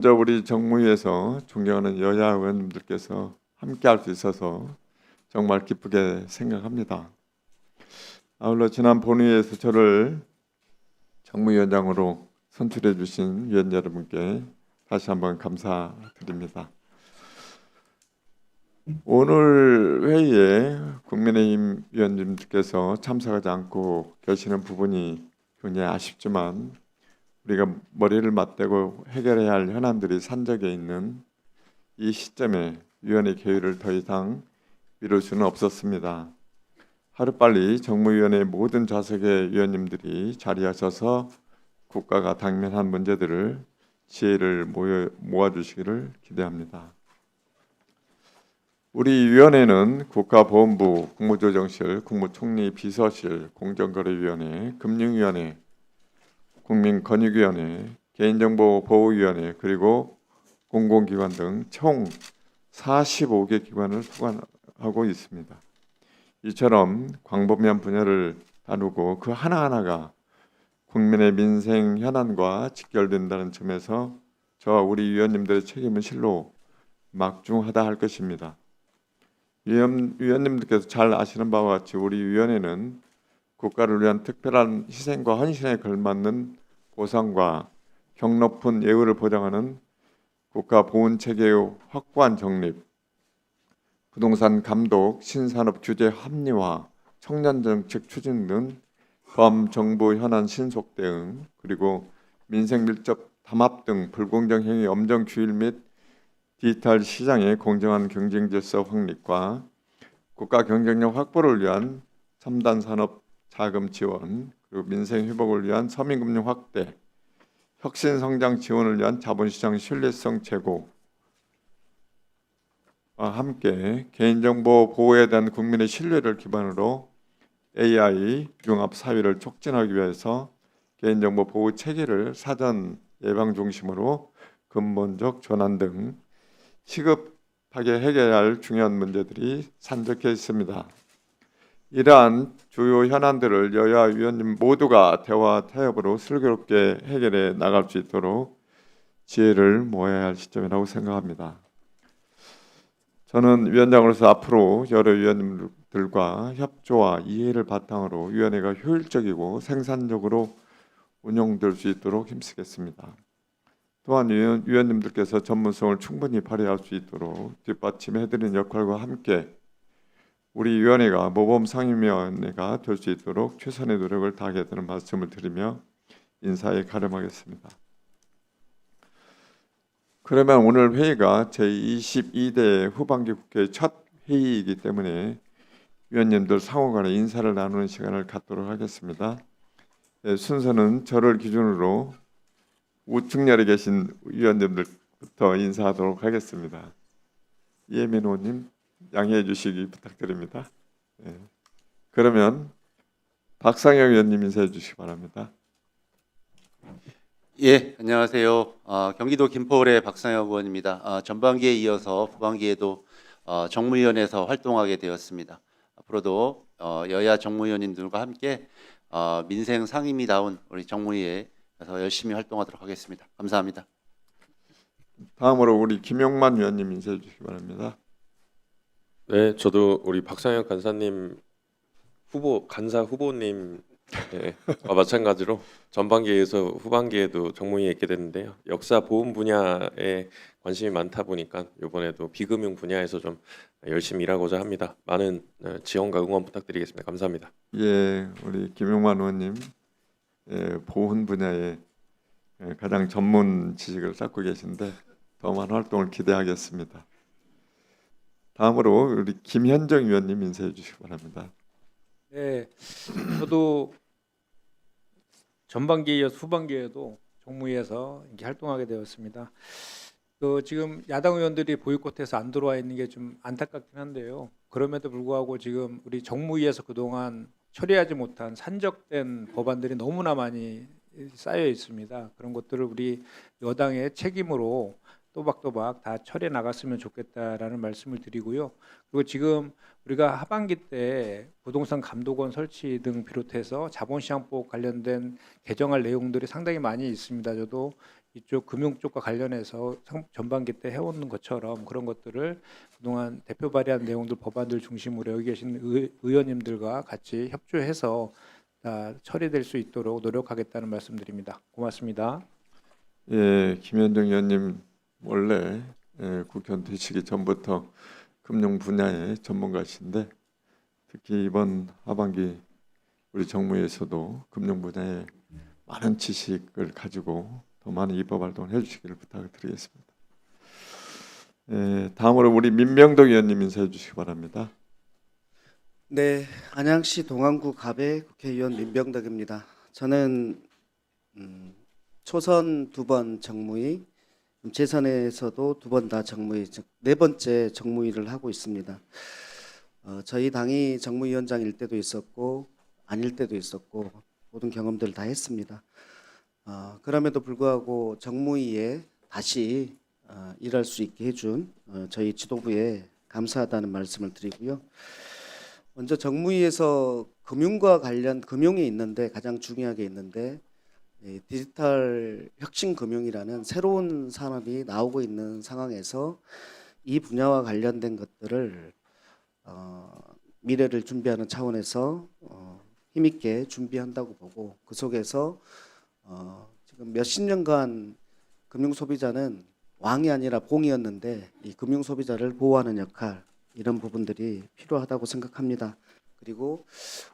먼저 우리 정무위에서 존경하는 여야 의원님들께서 함께할 수 있어서 정말 기쁘게 생각합니다. 아울러 지난 본회의에서 저를 정무위원장으로 선출해 주신 위원 여러분께 다시 한번 감사드립니다. 오늘 회의에 국민의힘 위원님들께서 참석하지 않고 계시는 부분이 굉장히 아쉽지만 우리가 머리를 맞대고 해결해야 할 현안들이 산적해 있는 이 시점에 위원회 개의를 더 이상 미룰 수는 없었습니다. 하루빨리 정무위원회 모든 좌석의 위원님들이 자리하셔서 국가가 당면한 문제들을 지혜를 모아주시기를 기대합니다. 우리 위원회는 국가보훈부, 국무조정실, 국무총리 비서실, 공정거래위원회, 금융위원회, 국민권익위원회, 개인정보보호위원회 그리고 공공기관 등 총 45개 기관을 소관하고 있습니다. 이처럼 광범위한 분야를 다루고 그 하나하나가 국민의 민생 현안과 직결된다는 점에서 저와 우리 위원님들의 책임은 실로 막중하다 할 것입니다. 위원님들께서 잘 아시는 바와 같이 우리 위원회는 국가를 위한 특별한 희생과 헌신에 걸맞는 보상과 격 높은 예우를 보장하는 국가 보훈 체계의 확고한 정립, 부동산 감독, 신산업 규제 합리화, 청년 정책 추진 등 범정부 현안 신속 대응, 그리고 민생 밀접 담합 등 불공정 행위 엄정 규율 및 디지털 시장의 공정한 경쟁 질서 확립과 국가 경쟁력 확보를 위한 첨단 산업 자금 지원, 그리고 민생 회복을 위한 서민금융 확대, 혁신 성장 지원을 위한 자본시장 신뢰성 제고와 함께 개인정보 보호에 대한 국민의 신뢰를 기반으로 AI 융합 사회를 촉진하기 위해서 개인정보 보호 체계를 사전 예방 중심으로 근본적 전환 등 시급하게 해결해야 할 중요한 문제들이 산적해 있습니다. 이러한 주요 현안들을 여야 위원님 모두가 대화 타협으로 슬기롭게 해결해 나갈 수 있도록 지혜를 모아야 할 시점이라고 생각합니다. 저는 위원장으로서 앞으로 여러 위원님들과 협조와 이해를 바탕으로 위원회가 효율적이고 생산적으로 운영될 수 있도록 힘쓰겠습니다. 또한 위원님들께서 전문성을 충분히 발휘할 수 있도록 뒷받침해드리는 역할과 함께 우리 위원회가 모범 상임위원회가 될 수 있도록 최선의 노력을 다하겠다는 말씀을 드리며 인사에 가름하겠습니다. 그러면 오늘 회의가 제22대 후반기 국회 첫 회의이기 때문에 위원님들 상호간에 인사를 나누는 시간을 갖도록 하겠습니다. 순서는 저를 기준으로 우측렬에 계신 위원님들부터 인사하도록 하겠습니다. 이혜민 의원님 양해해 주시기 부탁드립니다. 그러면 박상영 의원님 인사해 주시기 바랍니다. 예, 안녕하세요. 경기도 김포을의 박상혁 의원입니다. 전반기에 이어서 후반기에도 정무위원회에서 활동하게 되었습니다. 앞으로도 여야 정무위원님들과 함께 민생 상임위다운 우리 정무위에서 열심히 활동하도록 하겠습니다. 감사합니다. 다음으로 우리 김용만 위원님 인사해 주시기 바랍니다. 네, 저도 우리 박상혁 간사님 간사 후보님과 마찬가지로 전반기에서 후반기에도 정무위에 있게 됐는데요. 역사 보훈 분야에 관심이 많다 보니까 이번에도 비금융 분야에서 좀 열심히 일하고자 합니다. 많은 지원과 응원 부탁드리겠습니다. 감사합니다. 예, 우리 김용만 의원님 보훈 분야에 가장 전문 지식을 쌓고 계신데 더 많은 활동을 기대하겠습니다. 다음으로 우리 김현정 위원님 인사해 주시기 바랍니다. 네, 저도 전반기에 이어서 후반기에도 정무위에서 이렇게 활동하게 되었습니다. 지금 야당 의원들이 보이콧해서 안 들어와 있는 게 좀 안타깝긴 한데요. 그럼에도 불구하고 지금 우리 정무위에서 그동안 처리하지 못한 산적된 법안들이 너무나 많이 쌓여 있습니다. 그런 것들을 우리 여당의 책임으로 또박또박 다 처리해 나갔으면 좋겠다라는 말씀을 드리고요. 그리고 지금 우리가 하반기 때 부동산 감독원 설치 등 비롯해서 자본시장법 관련된 개정할 내용들이 상당히 많이 있습니다. 저도 이쪽 금융 쪽과 관련해서 전반기 때 해오는 것처럼 그런 것들을 그동안 대표 발의한 내용들 법안들 중심으로 여기 계신 의원님들과 같이 협조해서 다 처리될 수 있도록 노력하겠다는 말씀드립니다. 고맙습니다. 예, 김현정 의원님 원래 국회의원 되시기 전부터 금융 분야의 전문가신데 특히 이번 하반기 우리 정무에서도 금융 분야에 많은 지식을 가지고 더 많은 입법 활동을 해주시기를 부탁드리겠습니다. 다음으로 우리 민명덕 의원님 인사해 주시기 바랍니다. 네, 안양시 동안구 갑의 국회의원 민병덕입니다. 저는 초선 2번 정무위, 재선에서도 2번 다 정무위, 즉 4번째 정무위를 하고 있습니다. 저희 당이 정무위원장일 때도 있었고 아닐 때도 있었고 모든 경험들을 다 했습니다. 그럼에도 불구하고 정무위에 다시 일할 수 있게 해준 저희 지도부에 감사하다는 말씀을 드리고요. 먼저 정무위에서 금융과 관련 금융이 있는데 가장 중요하게 있는데 디지털 혁신 금융이라는 새로운 산업이 나오고 있는 상황에서 이 분야와 관련된 것들을 미래를 준비하는 차원에서 힘있게 준비한다고 보고 그 속에서 지금 몇십 년간 금융 소비자는 왕이 아니라 봉이었는데 이 금융 소비자를 보호하는 역할 이런 부분들이 필요하다고 생각합니다. 그리고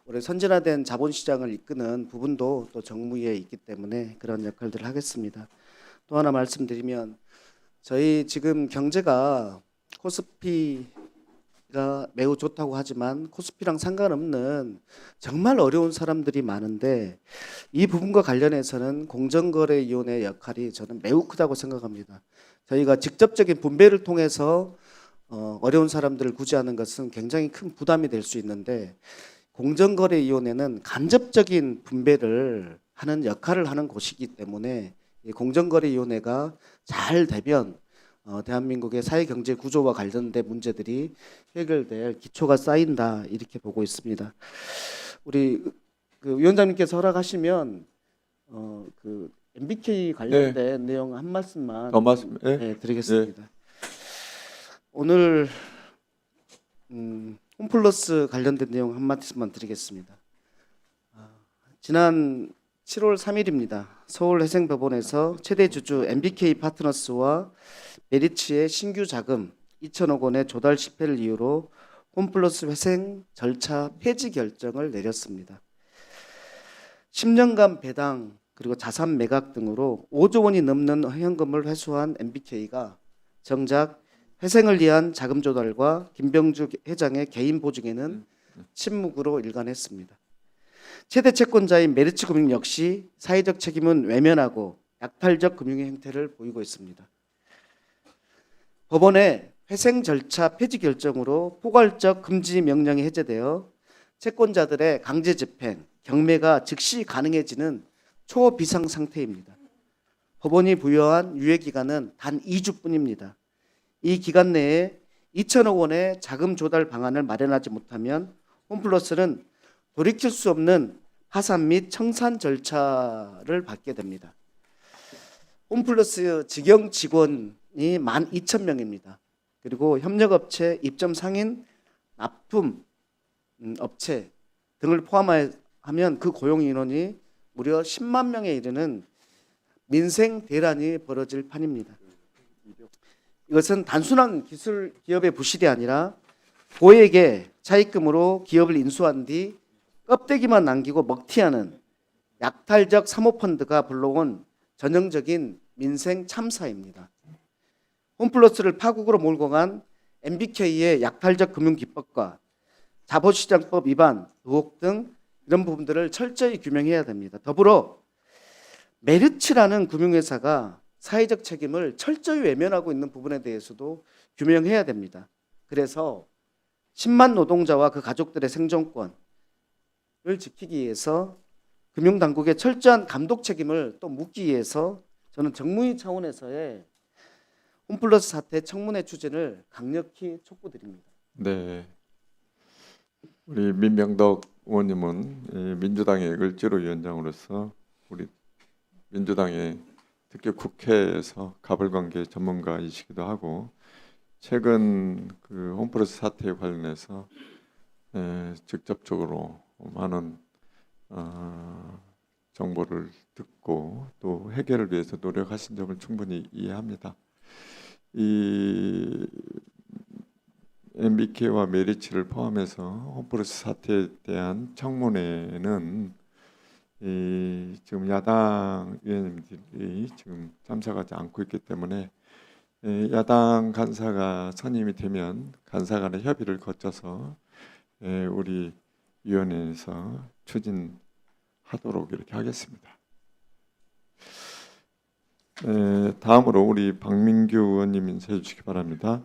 올해 선진화된 자본시장을 이끄는 부분도 또 정무위에 있기 때문에 그런 역할들을 하겠습니다. 또 하나 말씀드리면 저희 지금 경제가 코스피가 매우 좋다고 하지만 코스피랑 상관없는 정말 어려운 사람들이 많은데 이 부분과 관련해서는 공정거래위원회의 역할이 저는 매우 크다고 생각합니다. 저희가 직접적인 분배를 통해서 어려운 사람들을 구제하는 것은 굉장히 큰 부담이 될 수 있는데 공정거래위원회는 간접적인 분배를 하는 역할을 하는 곳이기 때문에 이 공정거래위원회가 잘 되면 대한민국의 사회경제 구조와 관련된 문제들이 해결될 기초가 쌓인다 이렇게 보고 있습니다. 우리 그 위원장님께서 허락하시면 그 MBK 관련된 내용 한 말씀만 더 말씀, 드리겠습니다. 오늘 홈플러스 관련된 내용 한 말씀만 드리겠습니다. 지난 7월 3일입니다. 서울회생법원에서 최대 주주 MBK 파트너스와 메리츠의 신규 자금 2천억 원의 조달 실패를 이유로 홈플러스 회생 절차 폐지 결정을 내렸습니다. 10년간 배당 그리고 자산 매각 등으로 5조 원이 넘는 현금을 회수한 MBK가 정작 회생을 위한 자금 조달과 김병주 회장의 개인 보증에는 침묵으로 일관했습니다. 최대 채권자인 메리츠금융 역시 사회적 책임은 외면하고 약탈적 금융의 행태를 보이고 있습니다. 법원의 회생 절차 폐지 결정으로 포괄적 금지 명령이 해제되어 채권자들의 강제 집행, 경매가 즉시 가능해지는 초비상 상태입니다. 법원이 부여한 유예 기간은 단 2주뿐입니다. 이 기간 내에 2천억 원의 자금 조달 방안을 마련하지 못하면 홈플러스는 돌이킬 수 없는 파산 및 청산 절차를 받게 됩니다. 홈플러스 직영 직원이 12,000명입니다. 그리고 협력업체, 입점 상인, 납품 업체 등을 포함하면 그 고용 인원이 무려 10만 명에 이르는 민생 대란이 벌어질 판입니다. 이것은 단순한 기술 기업의 부실이 아니라 고액의 차입금으로 기업을 인수한 뒤 껍데기만 남기고 먹튀하는 약탈적 사모펀드가 불러온 전형적인 민생 참사입니다. 홈플러스를 파국으로 몰고 간 MBK의 약탈적 금융기법과 자본시장법 위반 의혹 등 이런 부분들을 철저히 규명해야 됩니다. 더불어 메리츠라는 금융회사가 사회적 책임을 철저히 외면하고 있는 부분에 대해서도 규명해야 됩니다. 그래서 10만 노동자와 그 가족들의 생존권을 지키기 위해서 금융당국의 철저한 감독 책임을 또 묻기 위해서 저는 정무위 차원에서의 홈플러스 사태 청문회 추진을 강력히 촉구드립니다. 네, 우리 민명덕 의원님은 민주당의 을지로 위원장으로서 우리 민주당의 특히 국회에서 가불관계 전문가이시기도 하고 최근 그 홈플러스 사태에 관련해서 직접적으로 많은 정보를 듣고 또 해결을 위해서 노력하신 점을 충분히 이해합니다. 이 MBK와 메리츠를 포함해서 홈플러스 사태에 대한 청문회는 지금 야당 의원님들이 지금 참석하지 않고 있기 때문에 야당 간사가 선임이 되면 간사 간의 협의를 거쳐서 우리 위원회에서 추진하도록 이렇게 하겠습니다. 다음으로 우리 박민규 의원님 인사해 주시기 바랍니다.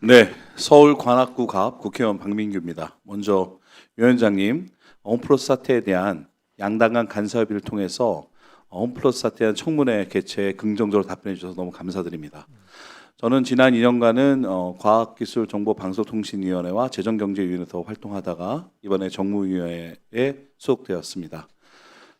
네, 서울 관악구 갑 국회의원 박민규입니다. 먼저 위원장님, 홈플러스 사태에 대한 양당 간 간사협의를 통해서 홈플러스 사태에 대한 청문회 개최에 긍정적으로 답변해 주셔서 너무 감사드립니다. 저는 지난 2년간은 과학기술정보방송통신위원회와 재정경제위원회에서 활동하다가 이번에 정무위원회에 소속되었습니다.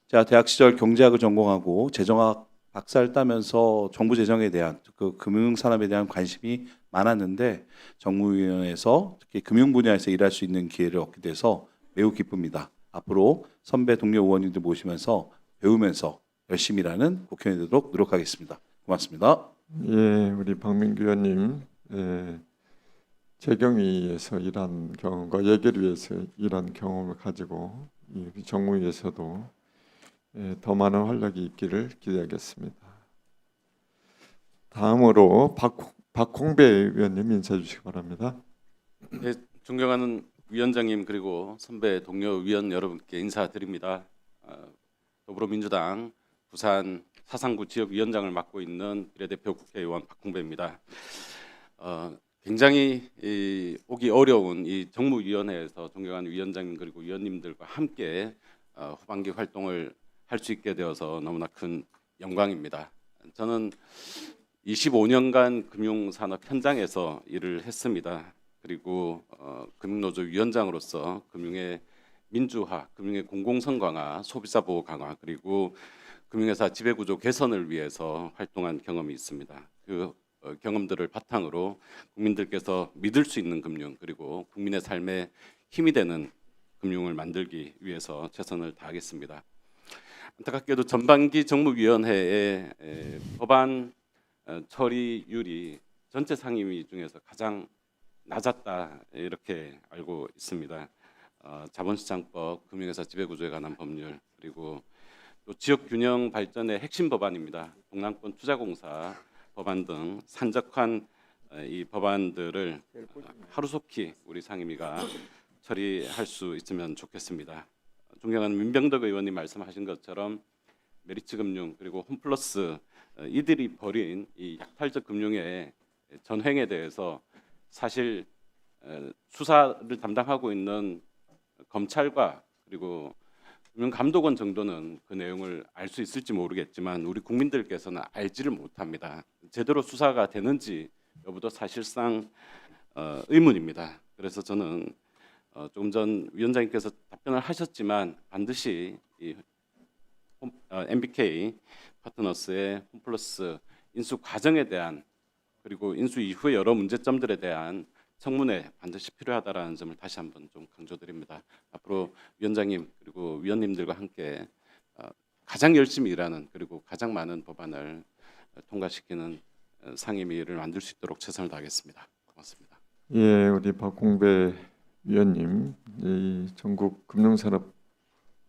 제가 대학 시절 경제학을 전공하고 재정학 박사를 따면서 정부 재정에 대한 그 금융산업에 대한 관심이 많았는데 정무위원회에서 특히 금융 분야에서 일할 수 있는 기회를 얻게 돼서 매우 기쁩니다. 앞으로 선배 동료 의원님들 모시면서 배우면서 열심히 일하는 국회의원이 되도록 노력하겠습니다. 고맙습니다. 예, 우리 박민규 의원님 재경위에서 일한 경험과 예결위에서 일한 경험을 가지고 이 정무위에서도 더 많은 활약이 있기를 기대하겠습니다. 다음으로 박홍배 의원님 인사해 주시기 바랍니다. 네, 존경하는 위원장님 그리고 선배 동료 위원 여러분께 인사드립니다. 더불어민주당 부산 사상구 지역위원장을 맡고 있는 비례대표 국회의원 박홍배입니다. 굉장히 오기 어려운 이 정무위원회에서 존경하는 위원장님 그리고 위원님들과 함께 후반기 활동을 할 수 있게 되어서 너무나 큰 영광입니다. 저는 25년간 금융산업 현장에서 일을 했습니다. 그리고 금융노조 위원장으로서 금융의 민주화, 금융의 공공성 강화, 소비자 보호 강화 그리고 금융회사 지배구조 개선을 위해서 활동한 경험이 있습니다. 그 경험들을 바탕으로 국민들께서 믿을 수 있는 금융 그리고 국민의 삶에 힘이 되는 금융을 만들기 위해서 최선을 다하겠습니다. 안타깝게도 전반기 정무위원회의 법안 처리율이 전체 상임위 중에서 가장 낮았다 이렇게 알고 있습니다. 자본시장법, 금융회사 지배구조에 관한 법률 그리고 또 지역균형 발전의 핵심 법안입니다. 동남권 투자공사 법안 등 산적한 이 법안들을 하루속히 우리 상임위가 처리할 수 있으면 좋겠습니다. 존경하는 민병덕 의원님 말씀하신 것처럼 메리츠 금융 그리고 홈플러스 이들이 벌인 이 약탈적 금융의 전횡에 대해서 사실 수사를 담당하고 있는 검찰과 그리고 금융감독원 정도는 그 내용을 알 수 있을지 모르겠지만 우리 국민들께서는 알지를 못합니다. 제대로 수사가 되는지 여부도 사실상 의문입니다. 그래서 저는 조금 전 위원장님께서 답변을 하셨지만 반드시 이 MBK 파트너스의 홈플러스 인수 과정에 대한 그리고 인수 이후의 여러 문제점들에 대한 청문회 반드시 필요하다라는 점을 다시 한번 좀 강조드립니다. 앞으로 위원장님 그리고 위원님들과 함께 가장 열심히 일하는 그리고 가장 많은 법안을 통과시키는 상임위를 만들 수 있도록 최선을 다하겠습니다. 고맙습니다. 예, 우리 박홍배 위원님, 이 전국 금융산업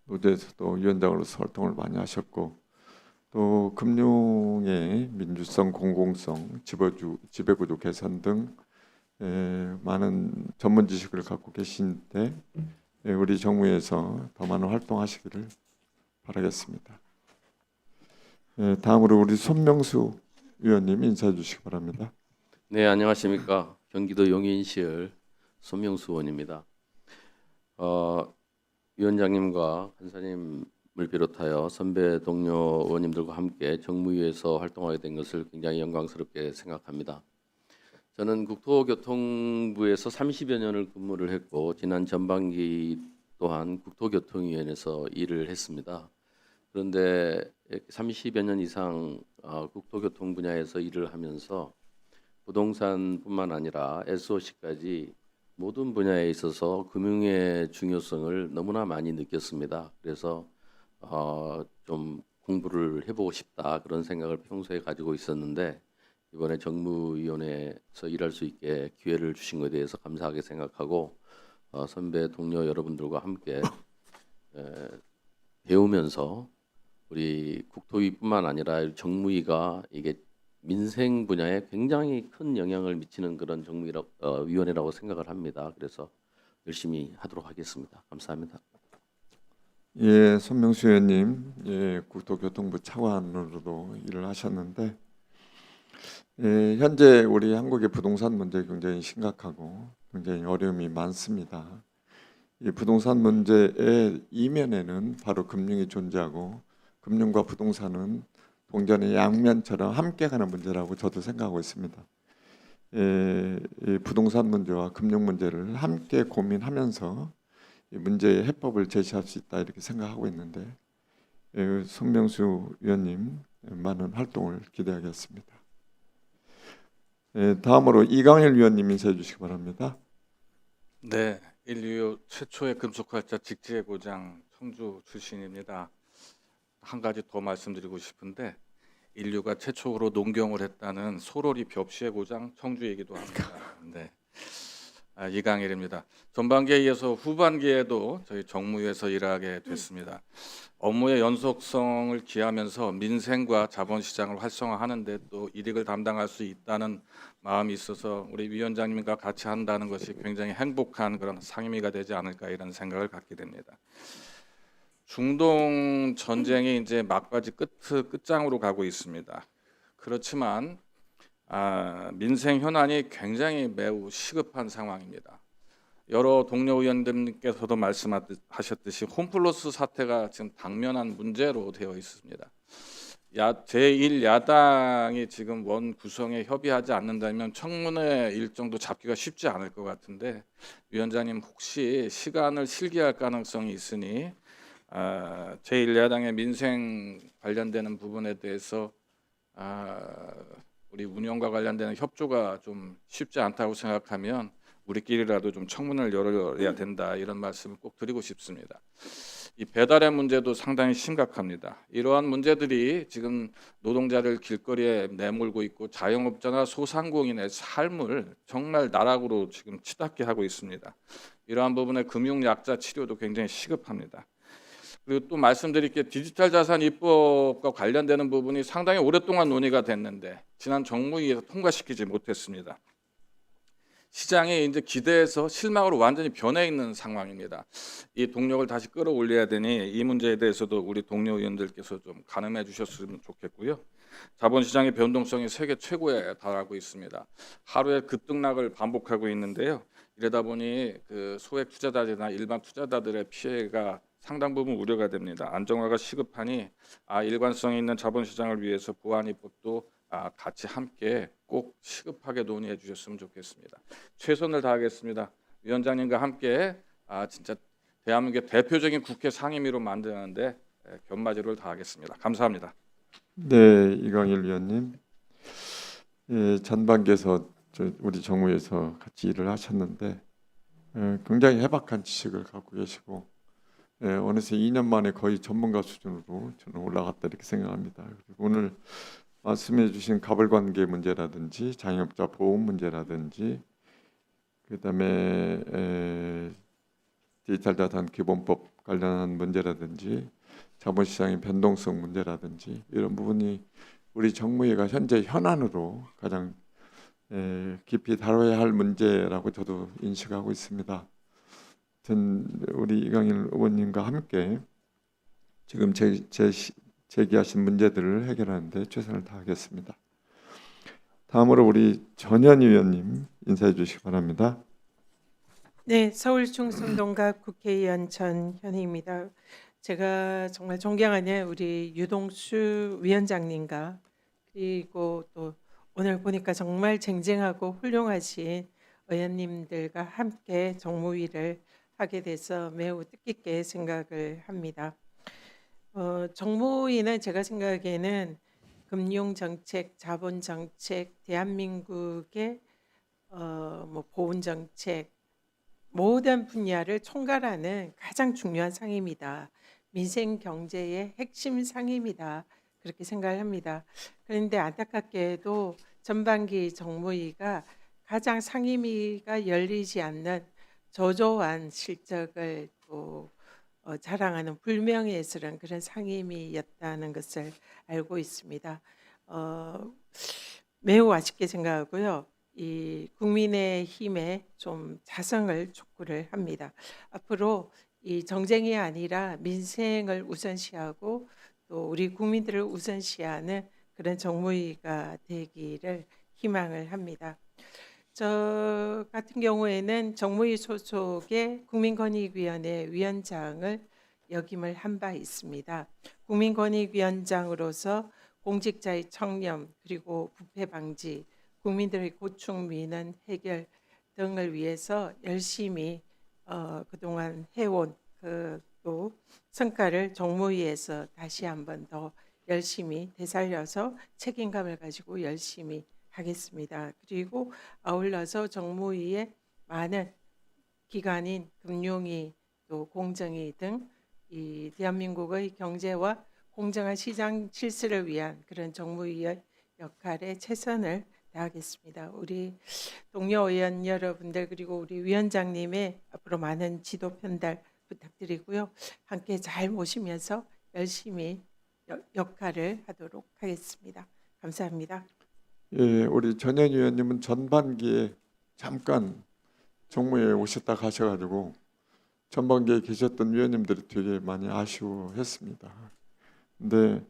노조에서도 위원장으로서 활동을 많이 하셨고 또 금융의 민주성, 공공성, 지배구조 개선 등 많은 전문 지식을 갖고 계신데 우리 정무에서 더 많은 활동하시기를 바라겠습니다. 다음으로 우리 손명수 위원님 인사해 주시기 바랍니다. 네, 안녕하십니까. 경기도 용인시을 손명수 의원입니다. 위원장님과 간사님을 비롯하여 선배 동료 의원님들과 함께 정무위에서 활동하게 된 것을 굉장히 영광스럽게 생각합니다. 저는 국토교통부에서 30여 년을 근무를 했고 지난 전반기 또한 국토교통위원회에서 일을 했습니다. 그런데 30여 년 이상 국토교통 분야에서 일을 하면서 부동산뿐만 아니라 SOC까지 모든 분야에 있어서 금융의 중요성을 너무나 많이 느꼈습니다. 그래서 좀 공부를 해보고 싶다 그런 생각을 평소에 가지고 있었는데 이번에 정무위원회에서 일할 수 있게 기회를 주신 것에 대해서 감사하게 생각하고 선배 동료 여러분들과 함께 배우면서 우리 국토위뿐만 아니라 정무위가 이게 민생 분야에 굉장히 큰 영향을 미치는 그런 위원회라고 생각을 합니다. 그래서 열심히 하도록 하겠습니다. 감사합니다. 예, 손명수 의원님, 예, 국토교통부 차관으로도 일을 하셨는데, 예, 현재 우리 한국의 부동산 문제 굉장히 심각하고 굉장히 어려움이 많습니다. 이 부동산 문제의 이면에는 바로 금융이 존재하고 금융과 부동산은 동전의 양면처럼 함께 가는 문제라고 저도 생각하고 있습니다. 이 부동산 문제와 금융 문제를 함께 고민하면서 이 문제의 해법을 제시할 수 있다 이렇게 생각하고 있는데 손명수 위원님 많은 활동을 기대하겠습니다. 다음으로 이강일 위원님 인사해 주시기 바랍니다. 네, 인류 최초의 금속활자 직지의 고장 청주 출신입니다. 한 가지 더 말씀드리고 싶은데 인류가 최초로 농경을 했다는 소로리 벽시의 고장 청주이기도 합니다. 네, 이강일입니다. 전반기에 이어서 후반기에도 저희 정무위에서 일하게 됐습니다. 업무의 연속성을 기하면서 민생과 자본시장을 활성화하는 데 또 이익을 담당할 수 있다는 마음이 있어서 우리 위원장님과 같이 한다는 것이 굉장히 행복한 그런 상임위가 되지 않을까 이런 생각을 갖게 됩니다. 중동 전쟁이 이제 막바지 끝장으로 가고 있습니다. 그렇지만 민생 현안이 굉장히 매우 시급한 상황입니다. 여러 동료 의원님께서도 말씀하셨듯이 홈플러스 사태가 지금 당면한 문제로 되어 있습니다. 제1야당이 지금 원 구성에 협의하지 않는다면 청문회 일정도 잡기가 쉽지 않을 것 같은데 위원장님 혹시 시간을 실기할 가능성이 있으니 제1야당의 민생 관련되는 부분에 대해서 우리 운영과 관련되는 협조가 좀 쉽지 않다고 생각하면 우리끼리라도 좀 청문을 열어야 된다 이런 말씀을 꼭 드리고 싶습니다. 이 배달의 문제도 상당히 심각합니다. 이러한 문제들이 지금 노동자를 길거리에 내몰고 있고 자영업자나 소상공인의 삶을 정말 나락으로 지금 치닫게 하고 있습니다. 이러한 부분의 금융 약자 치료도 굉장히 시급합니다. 그리고 또 말씀드릴 게 디지털 자산 입법과 관련되는 부분이 상당히 오랫동안 논의가 됐는데 지난 정무위에서 통과시키지 못했습니다. 시장이 이제 기대에서 실망으로 완전히 변해 있는 상황입니다. 이 동력을 다시 끌어올려야 되니 이 문제에 대해서도 우리 동료 의원들께서 좀 가늠해 주셨으면 좋겠고요. 자본시장의 변동성이 세계 최고에 달하고 있습니다. 하루에 급등락을 반복하고 있는데요. 이러다 보니 그 소액 투자자들이나 일반 투자자들의 피해가 상당 부분 우려가 됩니다. 안정화가 시급하니 일관성 있는 자본시장을 위해서 보안입법도 같이 함께 꼭 시급하게 논의해 주셨으면 좋겠습니다. 최선을 다하겠습니다. 위원장님과 함께 진짜 대한민국의 대표적인 국회 상임위로 만드는데 견마지를 다하겠습니다. 감사합니다. 네, 이강일 위원님. 예, 전반기에서 우리 정무에서 같이 일을 하셨는데 굉장히 해박한 지식을 갖고 계시고 어느새 2년 만에 거의 전문가 수준으로 저는 올라갔다 이렇게 생각합니다. 그리고 오늘 말씀해 주신 가불관계 문제라든지 자영업자 보험 문제라든지 그다음에 디지털 자산 기본법 관련한 문제라든지 자본시장의 변동성 문제라든지 이런 부분이 우리 정무위가 현재 현안으로 가장 깊이 다뤄야 할 문제라고 저도 인식하고 있습니다. 우리 이강일 의원님과 함께 지금 제기하신 문제들을 해결하는 데 최선을 다하겠습니다. 다음으로 우리 전현희 의원님 인사해 주시기 바랍니다. 네, 서울 충성동갑 국회의원 전현희입니다. 제가 정말 존경하는 우리 유동수 위원장님과 그리고 또 오늘 보니까 정말 쟁쟁하고 훌륭하신 의원님들과 함께 정무위를 하게 돼서 매우 뜻깊게 생각을 합니다. 정무위는 제가 생각하기에는 금융 정책, 자본 정책, 대한민국의 뭐 보훈 정책 모든 분야를 총괄하는 가장 중요한 상입니다. 민생 경제의 핵심 상입니다. 그렇게 생각을 합니다. 그런데 안타깝게도 전반기 정무위가 가장 상임위가 열리지 않는 저조한 실적을 또 자랑하는 불명예스러운 그런 상임위였다는 것을 알고 있습니다. 매우 아쉽게 생각하고요. 이 국민의힘에 좀 자성을 촉구를 합니다. 앞으로 이 정쟁이 아니라 민생을 우선시하고 또 우리 국민들을 우선시하는 그런 정무위가 되기를 희망을 합니다. 저 같은 경우에는 정무위 소속의 국민권익위원회 위원장을 역임을 한 바 있습니다. 국민권익위원장으로서 공직자의 청렴 그리고 부패 방지, 국민들의 고충 민원 해결 등을 위해서 열심히 그동안 해온 또 성과를 정무위에서 다시 한번 더 열심히 되살려서 책임감을 가지고 열심히 하겠습니다. 그리고 아울러서 정무위의 많은 기관인 금융위 또 공정위 등 이 대한민국의 경제와 공정한 시장 질서를 위한 그런 정무위의 역할에 최선을 다하겠습니다. 우리 동료 의원 여러분들 그리고 우리 위원장님의 앞으로 많은 지도 편달 부탁드리고요. 함께 잘 모시면서 열심히 역할을 하도록 하겠습니다. 감사합니다. 예, 우리 전현 의원님은 전반기에 잠깐 정무회에 오셨다 가셔가지고 전반기에 계셨던 위원님들이 되게 많이 아쉬워했습니다. 근데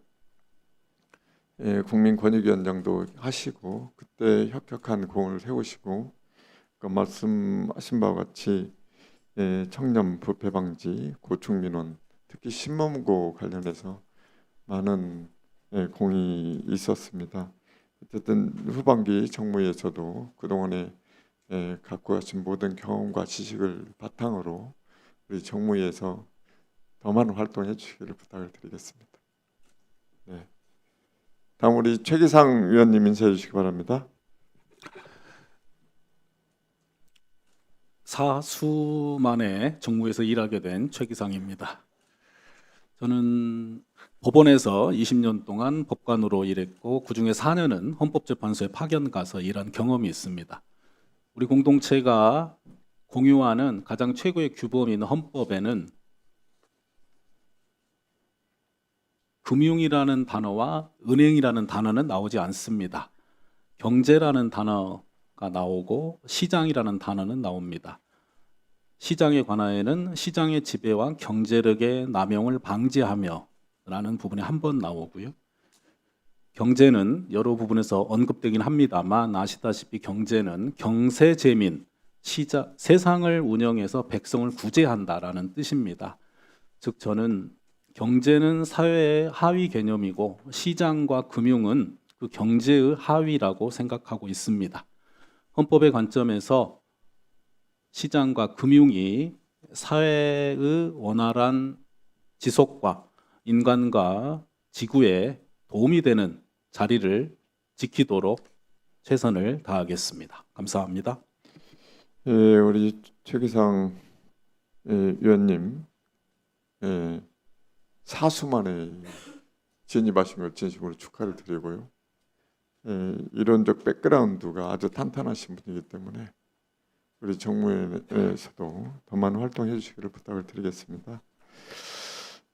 국민권익위원장도 하시고 그때 혁혁한 공을 세우시고 그 말씀하신 바와 같이 청년 부패 방지, 고충 민원, 특히 신문고 관련해서 많은 공이 있었습니다. 어쨌든 후반기 정무위에서도 그동안에 갖고 가신 모든 경험과 지식을 바탕으로 우리 정무위에서 더 많은 활동해 주시기를 부탁을 드리겠습니다. 네. 다음 우리 최기상 위원님 인사해 주시기 바랍니다. 사수 만에 정무에서 일하게 된 최기상입니다. 저는 법원에서 20년 동안 법관으로 일했고 그중에 4년은 헌법재판소에 파견 가서 일한 경험이 있습니다. 우리 공동체가 공유하는 가장 최고의 규범인 헌법에는 금융이라는 단어와 은행이라는 단어는 나오지 않습니다. 경제라는 단어가 나오고 시장이라는 단어는 나옵니다. 시장에 관하여는 시장의 지배와 경제력의 남용을 방지하며 라는 부분이 한 번 나오고요. 경제는 여러 부분에서 언급되긴 합니다만 아시다시피 경제는 경세재민, 세상을 운영해서 백성을 구제한다라는 뜻입니다. 즉 저는 경제는 사회의 하위 개념이고 시장과 금융은 그 경제의 하위라고 생각하고 있습니다. 헌법의 관점에서 시장과 금융이 사회의 원활한 지속과 인간과 지구에 도움이 되는 자리를 지키도록 최선을 다하겠습니다. 감사합니다. 예, 우리 최기상 위원님 사수만에 진입하신 걸 진심으로 축하를 드리고요. 이론적 백그라운드가 아주 탄탄하신 분이기 때문에 우리 정무위에서도 더 많은 활동해 주시기를 부탁을 드리겠습니다.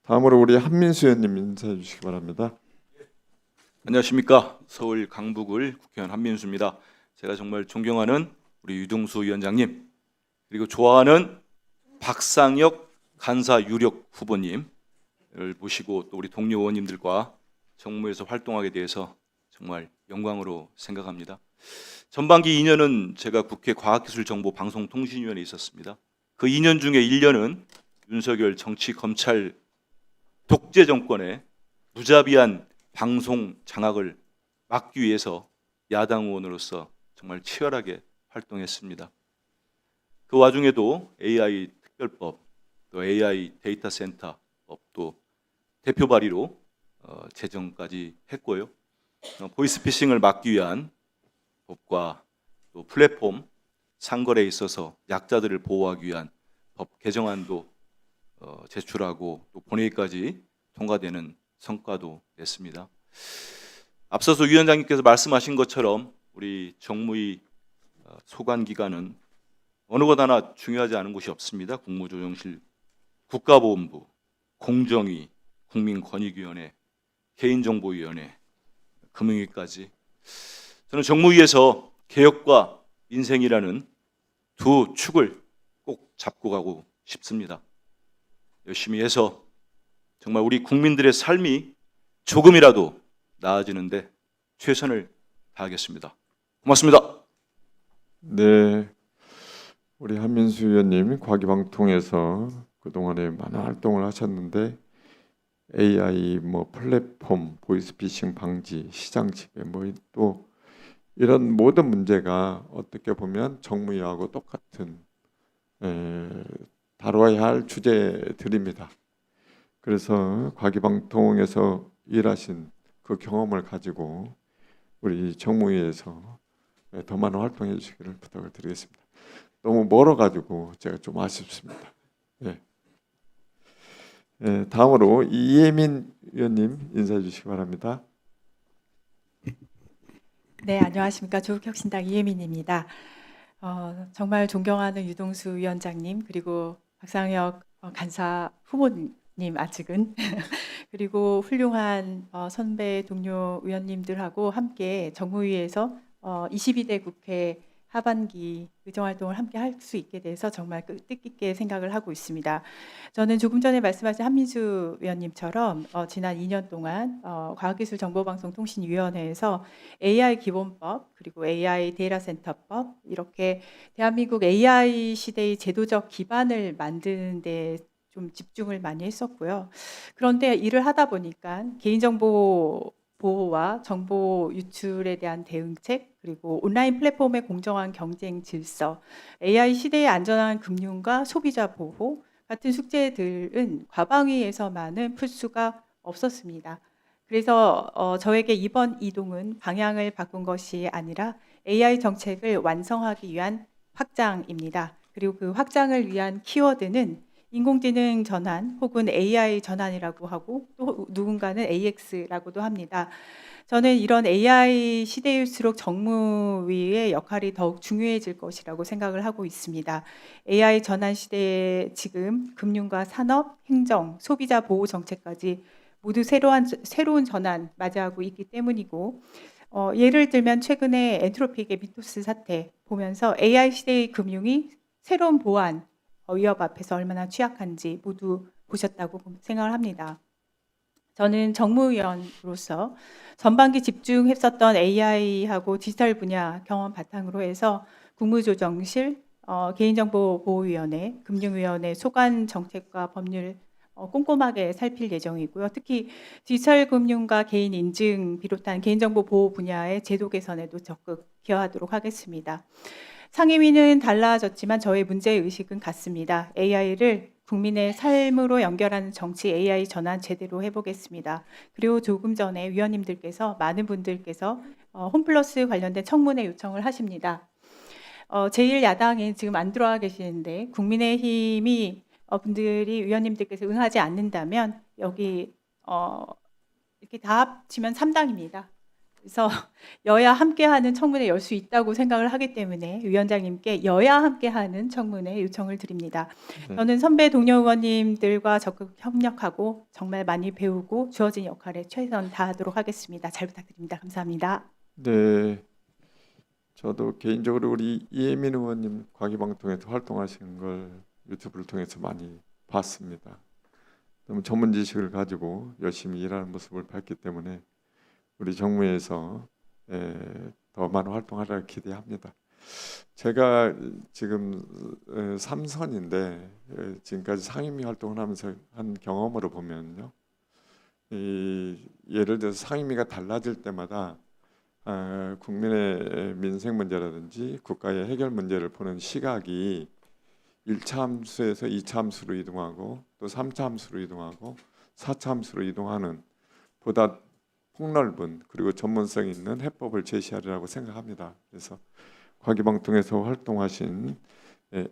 다음으로 우리 한민수 의원님 인사해 주시기 바랍니다. 안녕하십니까. 서울 강북을 국회의원 한민수입니다. 제가 정말 존경하는 우리 유동수 위원장님 그리고 좋아하는 박상혁 간사 유력 후보님을 모시고 또 우리 동료 의원님들과 정무에서 활동하게 돼서 정말 영광으로 생각합니다. 전반기 2년은 제가 국회 과학기술정보방송통신위원회에 있었습니다. 그 2년 중에 1년은 윤석열 정치 검찰 독재 정권의 무자비한 방송 장악을 막기 위해서 야당 의원으로서 정말 치열하게 활동했습니다. 그 와중에도 AI 특별법, 또 AI 데이터 센터 법도 대표 발의로 제정까지 했고요. 보이스피싱을 막기 위한 법과 또 플랫폼 상거래에 있어서 약자들을 보호하기 위한 법 개정안도 제출하고 또 본회의까지 통과되는 성과도 냈습니다. 앞서서 위원장님께서 말씀하신 것처럼 우리 정무위 소관 기관은 어느 것 하나 중요하지 않은 곳이 없습니다. 국무조정실, 국가보훈부, 공정위, 국민권익위원회, 개인정보위원회, 금융위까지 저는 정무위에서 개혁과 인생이라는 두 축을 꼭 잡고 가고 싶습니다. 열심히 해서 정말 우리 국민들의 삶이 조금이라도 나아지는데 최선을 다하겠습니다. 고맙습니다. 네, 우리 한민수 의원님 과기방통해서 그동안에 많은 활동을 하셨는데 AI 플랫폼, 보이스피싱 방지, 시장 지배 또 이런 모든 문제가 어떻게 보면 정무위하고 똑같은 다뤄야 할 주제들입니다. 그래서 과기방통에서 일하신 그 경험을 가지고 우리 정무위에서 더 많은 활동해 주시기를 부탁을 드리겠습니다. 너무 멀어가지고 제가 좀 아쉽습니다. 네. 다음으로 이예민 의원님 인사해 주시기 바랍니다. 네, 안녕하십니까. 조국혁신당 이예민입니다. 정말 존경하는 유동수 위원장님, 그리고 박상혁 간사 후보님 아직은 그리고 훌륭한 선배 동료 의원님들하고 함께 정무위에서 22대 국회 하반기 의정활동을 함께 할 수 있게 돼서 정말 뜻깊게 생각을 하고 있습니다. 저는 조금 전에 말씀하신 한민수 의원님처럼 지난 2년 동안 과학기술정보방송통신위원회에서 AI 기본법 그리고 AI 데이터센터법 이렇게 대한민국 AI 시대의 제도적 기반을 만드는 데 좀 집중을 많이 했었고요. 그런데 일을 하다 보니까 개인정보 보호와 정보 유출에 대한 대응책, 그리고 온라인 플랫폼의 공정한 경쟁 질서, AI 시대의 안전한 금융과 소비자 보호 같은 숙제들은 과방위에서만은 풀 수가 없었습니다. 그래서 저에게 이번 이동은 방향을 바꾼 것이 아니라 AI 정책을 완성하기 위한 확장입니다. 그리고 그 확장을 위한 키워드는 인공지능 전환 혹은 AI 전환이라고 하고 또 누군가는 AX라고도 합니다. 저는 이런 AI 시대일수록 정무위의 역할이 더욱 중요해질 것이라고 생각을 하고 있습니다. AI 전환 시대에 지금 금융과 산업, 행정, 소비자 보호 정책까지 모두 새로운 전환 맞이하고 있기 때문이고 예를 들면 최근에 엔트로픽의 미토스 사태 보면서 AI 시대의 금융이 새로운 보안 위협 앞에서 얼마나 취약한지 모두 보셨다고 생각을 합니다. 저는 정무위원으로서 전반기 집중했었던 AI하고 디지털 분야 경험 바탕으로 해서 국무조정실, 개인정보보호위원회, 금융위원회 소관 정책과 법률 꼼꼼하게 살필 예정이고요. 특히 디지털 금융과 개인 인증 비롯한 개인정보 보호 분야의 제도 개선에도 적극 기여하도록 하겠습니다. 상임위는 달라졌지만 저의 문제의식은 같습니다. AI를 국민의 삶으로 연결하는 정치 AI 전환 제대로 해보겠습니다. 그리고 조금 전에 위원님들께서 많은 분들께서 홈플러스 관련된 청문회 요청을 하십니다. 제1야당에 지금 안 들어와 계시는데 국민의힘이 분들이 위원님들께서 응하지 않는다면 여기 이렇게 다 합치면 3당입니다. 그래서 여야 함께하는 청문회 열 수 있다고 생각을 하기 때문에 위원장님께 여야 함께하는 청문회 요청을 드립니다. 저는 선배 동료 의원님들과 적극 협력하고 정말 많이 배우고 주어진 역할에 최선 다하도록 하겠습니다. 잘 부탁드립니다. 감사합니다. 네, 저도 개인적으로 우리 이예민 의원님 과기방통에서 활동하시는 걸 유튜브를 통해서 많이 봤습니다. 너무 전문 지식을 가지고 열심히 일하는 모습을 봤기 때문에 우리 정무에서 더 많은 활동하라 기대합니다. 제가 지금 3선인데 지금까지 상임위 활동을 하면서 한 경험으로 보면요, 예를 들어서 상임위가 달라질 때마다 국민의 민생 문제라든지 국가의 해결 문제를 보는 시각이 1차 함수에서 2차 함수로 이동하고 또 3차 함수로 이동하고 4차 함수로 이동하는 보다 폭넓은 그리고 전문성 있는 해법을 제시하리라고 생각합니다. 그래서 과기방통에서 활동하신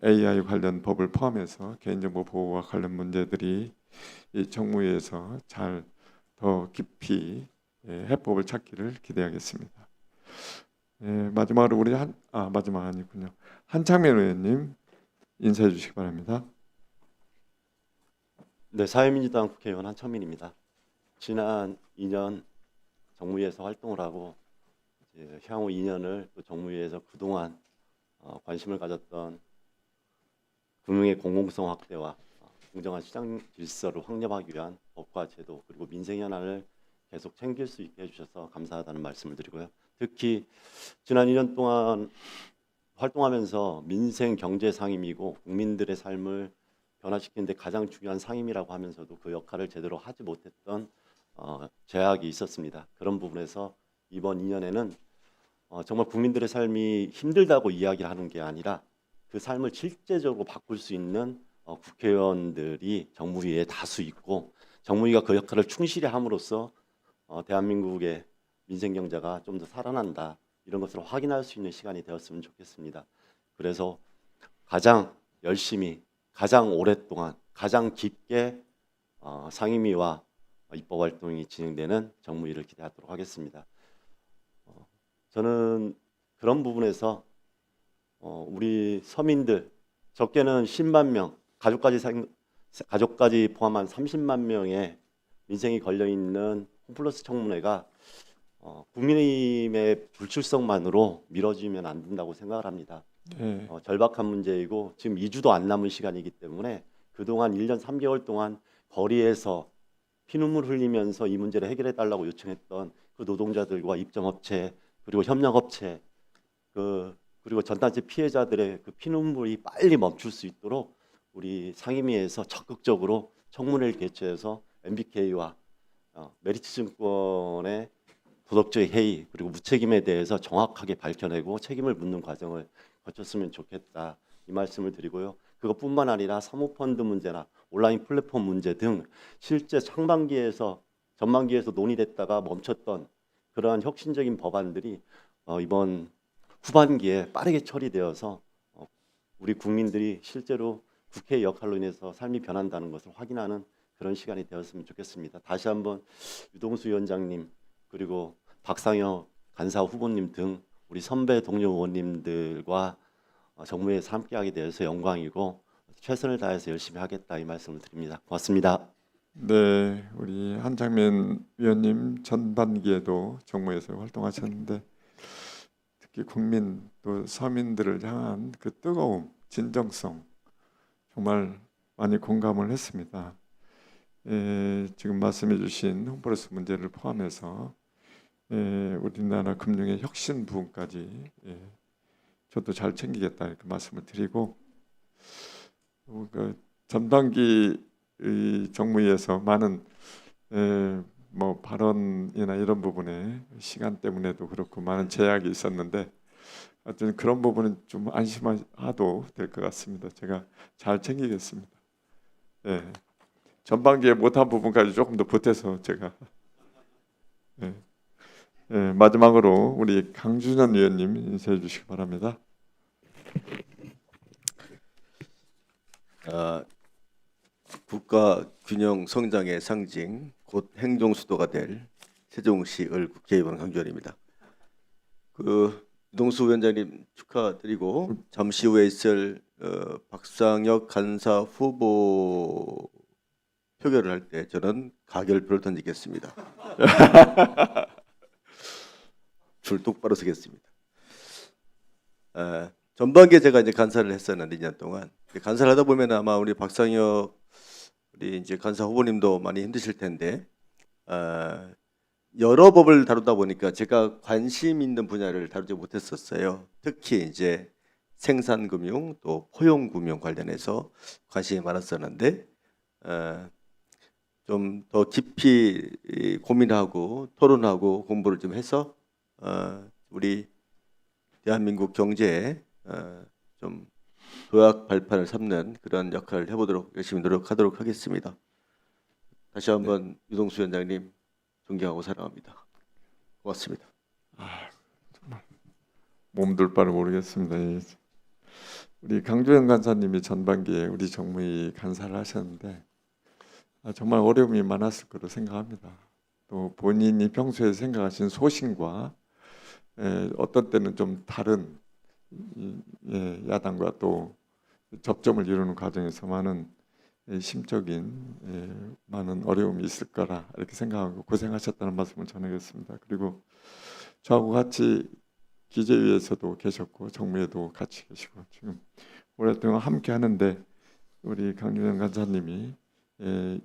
AI 관련 법을 포함해서 개인정보 보호와 관련 문제들이 이 정무위에서 잘 더 깊이 해법을 찾기를 기대하겠습니다. 마지막으로 우리 마지막 아니군요. 한창민 의원님 인사해 주시기 바랍니다. 네, 사회민주당 국회의원 한창민입니다. 지난 2년 정무위에서 활동을 하고 이제 향후 2년을 또 정무위에서 그동안 관심을 가졌던 금융의 공공성 확대와 공정한 시장 질서를 확립하기 위한 법과 제도 그리고 민생 현안을 계속 챙길 수 있게 해주셔서 감사하다는 말씀을 드리고요. 특히 지난 2년 동안 활동하면서 민생 경제 상임이고 국민들의 삶을 변화시키는 데 가장 중요한 상임이라고 하면서도 그 역할을 제대로 하지 못했던 제약이 있었습니다. 그런 부분에서 이번 2년에는 정말 국민들의 삶이 힘들다고 이야기를 하는 게 아니라 그 삶을 실제적으로 바꿀 수 있는 국회의원들이 정무위에 다수 있고 정무위가 그 역할을 충실히 함으로써 대한민국의 민생 경제가 좀 더 살아난다 이런 것을 확인할 수 있는 시간이 되었으면 좋겠습니다. 그래서 가장 열심히 가장 오랫동안 가장 깊게 상임위와 입법 활동이 진행되는 정무위를 기대하도록 하겠습니다. 저는 그런 부분에서 우리 서민들 적게는 10만 명 가족까지 포함한 30만 명의 민생이 걸려 있는 홈플러스 청문회가 국민의힘의 불출석만으로 미뤄지면 안 된다고 생각을 합니다. 절박한 문제이고 지금 2주도 안 남은 시간이기 때문에 그동안 1년 3개월 동안 거리에서 피눈물 흘리면서 이 문제를 해결해 달라고 요청했던 그 노동자들과 입점업체 그리고 협력업체 그리고 전단지 피해자들의 그 피눈물이 빨리 멈출 수 있도록 우리 상임위에서 적극적으로 청문회를 개최해서 MBK와 메리츠증권의 도덕적 해이 그리고 무책임에 대해서 정확하게 밝혀내고 책임을 묻는 과정을 거쳤으면 좋겠다 이 말씀을 드리고요. 그것뿐만 아니라 사모펀드 문제나 온라인 플랫폼 문제 등 실제 전반기에서 논의됐다가 멈췄던 그러한 혁신적인 법안들이 이번 후반기에 빠르게 처리되어서 우리 국민들이 실제로 국회의 역할로 인해서 삶이 변한다는 것을 확인하는 그런 시간이 되었으면 좋겠습니다. 다시 한번 유동수 위원장님 그리고 박상혁 간사 후보님 등 우리 선배 동료 의원님들과 정무회에서 함께하게 되어서 영광이고 최선을 다해서 열심히 하겠다 이 말씀을 드립니다. 고맙습니다. 네, 우리 한창민 위원님 전반기에도 정무에서 활동하셨는데 특히 국민 또 서민들을 향한 그 뜨거움, 진정성 정말 많이 공감을 했습니다. 지금 말씀해주신 홈플러스 문제를 포함해서 우리나라 금융의 혁신 부분까지 저도 잘 챙기겠다 이렇게 말씀을 드리고 전반기 정무위에서 많은 뭐 발언이나 이런 부분에 시간 때문에도 그렇고 많은 제약이 있었는데 하여튼 그런 부분은 좀 안심하도 될 것 같습니다. 제가 잘 챙기겠습니다. 전반기에 못한 부분까지 조금 더 보태서 제가 마지막으로 우리 강준현 위원님 인사해 주시기 바랍니다. 국가 균형 성장의 상징, 곧 행정 수도가 될 세종시을 국회의원 강주현입니다. 유동수 위원장님 축하드리고 잠시 후에 있을 박상혁 간사 후보 표결을 할 때 저는 가결표를 던지겠습니다. 줄 똑바로 서겠습니다. 전반기에 제가 이제 간사를 했었는데 2년 동안 간사를 하다 보면 아마 우리 박상혁 우리 이제 간사 후보님도 많이 힘드실 텐데 여러 법을 다루다 보니까 제가 관심 있는 분야를 다루지 못했었어요. 특히 이제 생산금융 또 포용금융 관련해서 관심이 많았었는데 좀 더 깊이 고민하고 토론하고 공부를 좀 해서 우리 대한민국 경제에 좀 도약 발판을 삼는 그런 역할을 해보도록 열심히 노력하도록 하겠습니다. 다시 한번 유동수 위원장님 존경하고 사랑합니다. 고맙습니다. 몸둘 바를 모르겠습니다. 우리 강조영 간사님이 전반기에 우리 정무위 간사를 하셨는데 정말 어려움이 많았을 거로 생각합니다. 또 본인이 평소에 생각하신 소신과 어떤 때는 좀 다른 야당과 또 접점을 이루는 과정에서 많은 심적인 많은 어려움이 있을 거라 이렇게 생각하고 고생하셨다는 말씀을 전하겠습니다. 그리고 저하고 같이 기재위에서도 계셨고 정무에도 같이 계시고 지금 오랫동안 함께 하는데 우리 강유영 간사님이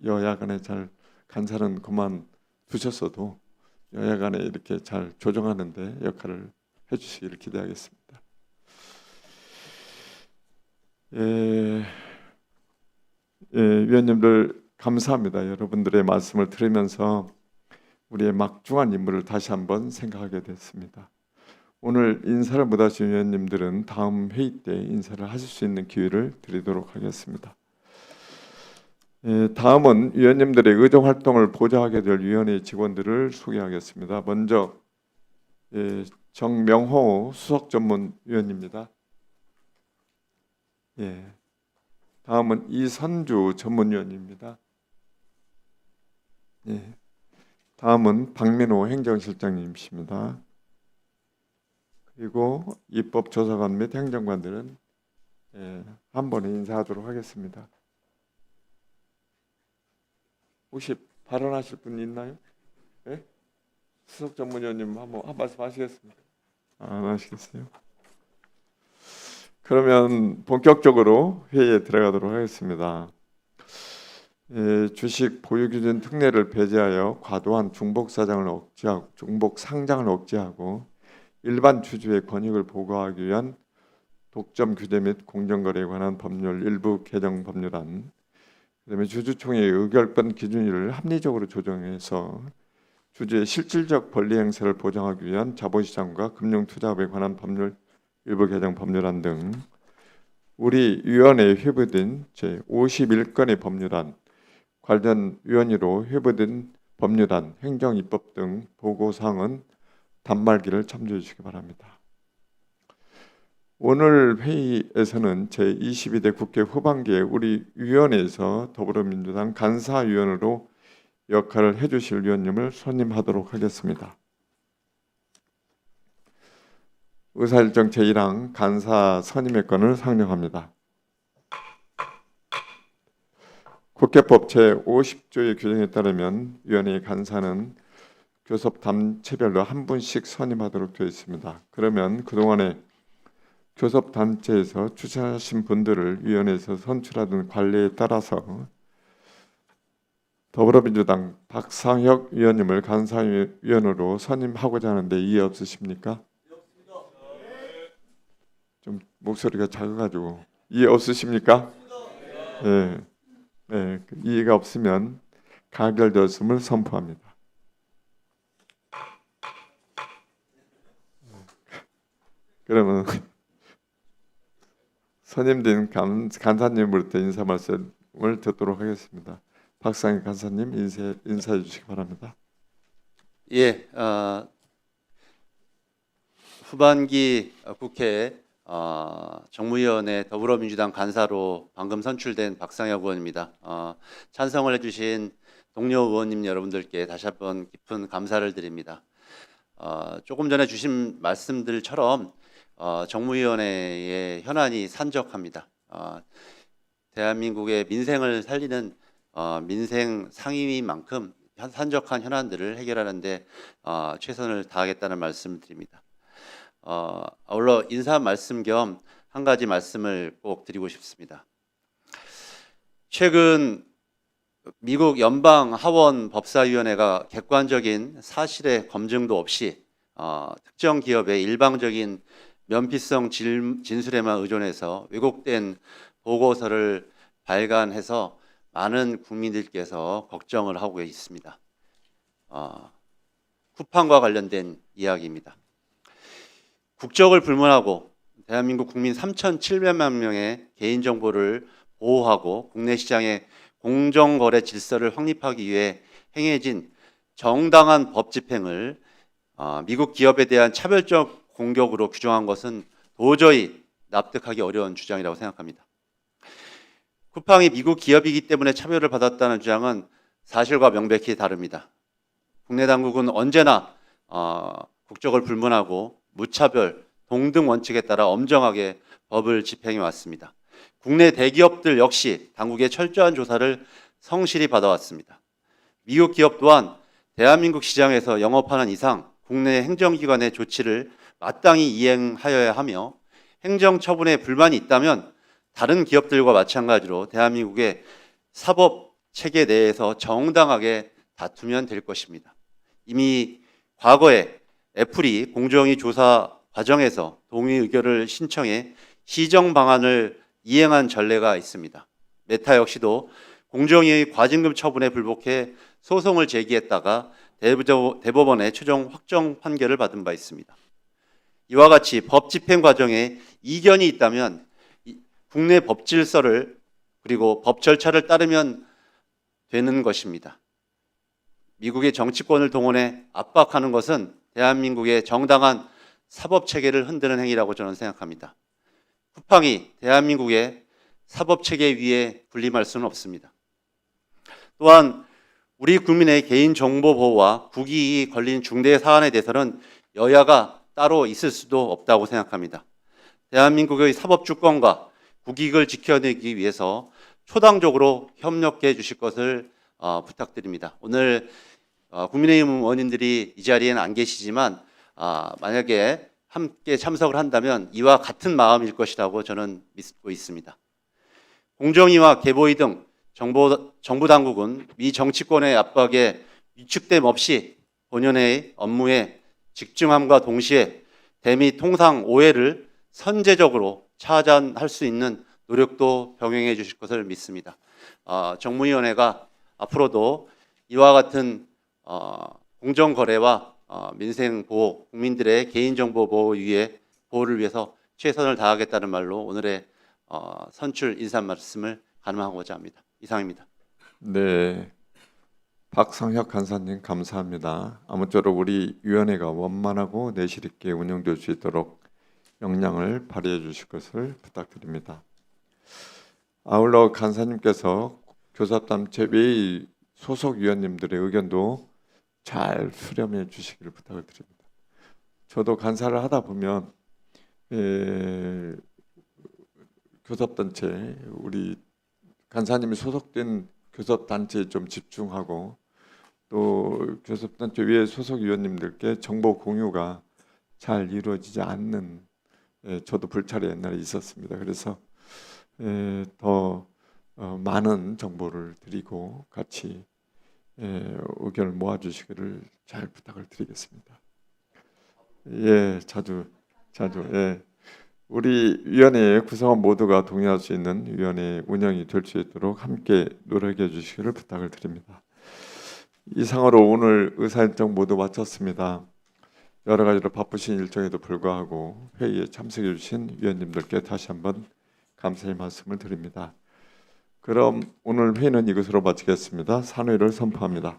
여야 간에 잘 간사는 그만 두셨어도 여야 간에 이렇게 잘 조정하는데 역할을 해주시기를 기대하겠습니다. 위원님들 감사합니다. 여러분들의 말씀을 들으면서 우리의 막중한 임무를 다시 한번 생각하게 됐습니다. 오늘 인사를 못하신 위원님들은 다음 회의 때 인사를 하실 수 있는 기회를 드리도록 하겠습니다. 다음은 위원님들의 의정 활동을 보좌하게 될 위원회 직원들을 소개하겠습니다. 먼저 정명호 수석 전문 위원입니다. 다음은 이선주 전문위원입니다. 다음은 박민호 행정실장님이십니다. 그리고 입법조사관 및 행정관들은 한 번에 인사하도록 하겠습니다. 혹시 발언하실 분 있나요? 수석 전문위원님 한 말씀 하시겠습니까? 안 하시겠어요? 그러면 본격적으로 회의에 들어가도록 하겠습니다. 주식 보유기준 특례를 배제하여 과도한 중복 상장을 억제하고 일반 주주의 권익을 보호하기 위한 독점 규제 및 공정거래에 관한 법률 일부 개정 법률안, 그다음에 주주총회의 의결권 기준을 합리적으로 조정해서 주주의 실질적 권리 행사를 보장하기 위한 자본시장과 금융투자업에 관한 법률 일부 개정 법률안 등 우리 위원회에 회부된 제51건의 법률안, 관련 위원회로 회부된 법률안, 행정입법 등 보고사항은 단말기를 참조해 주시기 바랍니다. 오늘 회의에서는 제22대 국회 후반기에 우리 위원회에서 더불어민주당 간사위원으로 역할을 해주실 위원님을 선임하도록 하겠습니다. 의사일정 제1항 간사 선임의 건을 상정합니다. 국회법 제50조의 규정에 따르면 위원회의 간사는 교섭 단체별로 한 분씩 선임하도록 되어 있습니다. 그러면 그동안에 교섭 단체에서 추천하신 분들을 위원회에서 선출하던 관례에 따라서 더불어민주당 박상혁 위원님을 간사위원으로 선임하고자 하는데 이해 없으십니까? 좀 목소리가 작아가지고 이해 없으십니까? 이해가 없으면 가결되었음을 선포합니다. 그러면 선임된 간사님으로부터 인사 말씀을 듣도록 하겠습니다. 박상혁 간사님 인사해 주시기 바랍니다. 후반기 국회 정무위원회 더불어민주당 간사로 방금 선출된 박상혁 의원입니다. 찬성을 해주신 동료 의원님 여러분들께 다시 한번 깊은 감사를 드립니다. 조금 전에 주신 말씀들처럼 정무위원회의 현안이 산적합니다. 대한민국의 민생을 살리는 민생 상임위인 만큼 산적한 현안들을 해결하는데 최선을 다하겠다는 말씀을 드립니다. 아울러 인사 말씀 겸 한 가지 말씀을 꼭 드리고 싶습니다. 최근 미국 연방 하원 법사위원회가 객관적인 사실의 검증도 없이 특정 기업의 일방적인 면피성 진술에만 의존해서 왜곡된 보고서를 발간해서 많은 국민들께서 걱정을 하고 있습니다. 쿠팡과 관련된 이야기입니다. 국적을 불문하고 대한민국 국민 3,700만 명의 개인정보를 보호하고 국내 시장에 공정거래 질서를 확립하기 위해 행해진 정당한 법 집행을 미국 기업에 대한 차별적 공격으로 규정한 것은 도저히 납득하기 어려운 주장이라고 생각합니다. 쿠팡이 미국 기업이기 때문에 차별을 받았다는 주장은 사실과 명백히 다릅니다. 국내 당국은 언제나 국적을 불문하고 무차별, 동등 원칙에 따라 엄정하게 법을 집행해 왔습니다. 국내 대기업들 역시 당국의 철저한 조사를 성실히 받아왔습니다. 미국 기업 또한 대한민국 시장에서 영업하는 이상 국내 행정기관의 조치를 마땅히 이행하여야 하며 행정처분에 불만이 있다면 다른 기업들과 마찬가지로 대한민국의 사법 체계 내에서 정당하게 다투면 될 것입니다. 이미 과거에 애플이 공정위 조사 과정에서 동의 의결을 신청해 시정 방안을 이행한 전례가 있습니다. 메타 역시도 공정위의 과징금 처분에 불복해 소송을 제기했다가 대법원의 최종 확정 판결을 받은 바 있습니다. 이와 같이 법 집행 과정에 이견이 있다면 국내 법 질서를 그리고 법 절차를 따르면 되는 것입니다. 미국의 정치권을 동원해 압박하는 것은 대한민국의 정당한 사법 체계를 흔드는 행위라고 저는 생각합니다. 쿠팡이 대한민국의 사법 체계 위에 군림할 수는 없습니다. 또한 우리 국민의 개인 정보 보호와 국익이 걸린 중대 사안에 대해서는 여야가 따로 있을 수도 없다고 생각합니다. 대한민국의 사법 주권과 국익을 지켜내기 위해서 초당적으로 협력해 주실 것을 부탁드립니다. 오늘 국민의힘 의원님들이 이 자리에는 안 계시지만 만약에 함께 참석을 한다면 이와 같은 마음일 것이라고 저는 믿고 있습니다. 공정위와 개보위 등 정부 당국은 미 정치권의 압박에 위축됨 없이 본연의 업무에 집중함과 동시에 대미 통상 오해를 선제적으로 차단할 수 있는 노력도 병행해 주실 것을 믿습니다. 정무위원회가 앞으로도 이와 같은 공정거래와 민생 보호, 국민들의 개인정보 보호를 위해서 최선을 다하겠다는 말로 오늘의 선출 인사 말씀을 가능하고자 합니다. 이상입니다. 네, 박상혁 간사님 감사합니다. 아무쪼록 우리 위원회가 원만하고 내실 있게 운영될 수 있도록 역량을 발휘해 주실 것을 부탁드립니다. 아울러 간사님께서 교섭단체 외의 소속 위원님들의 의견도 잘 수렴해 주시기를 부탁을 드립니다. 저도 간사를 하다 보면 교섭단체 우리 간사님이 소속된 교섭단체에 좀 집중하고 또 교섭단체 위에 소속 위원님들께 정보 공유가 잘 이루어지지 않는 저도 불찰이 옛날에 있었습니다. 그래서 더 많은 정보를 드리고 같이 의견을 모아주시기를 잘 부탁을 드리겠습니다. 예, 자주 예. 우리 위원회 구성원 모두가 동의할 수 있는 위원회 운영이 될 수 있도록 함께 노력해 주시기를 부탁을 드립니다. 이상으로 오늘 의사일정 모두 마쳤습니다. 여러 가지로 바쁘신 일정에도 불구하고 회의에 참석해 주신 위원님들께 다시 한번 감사의 말씀을 드립니다. 그럼 오늘 회의는 이것으로 마치겠습니다. 산회를 선포합니다.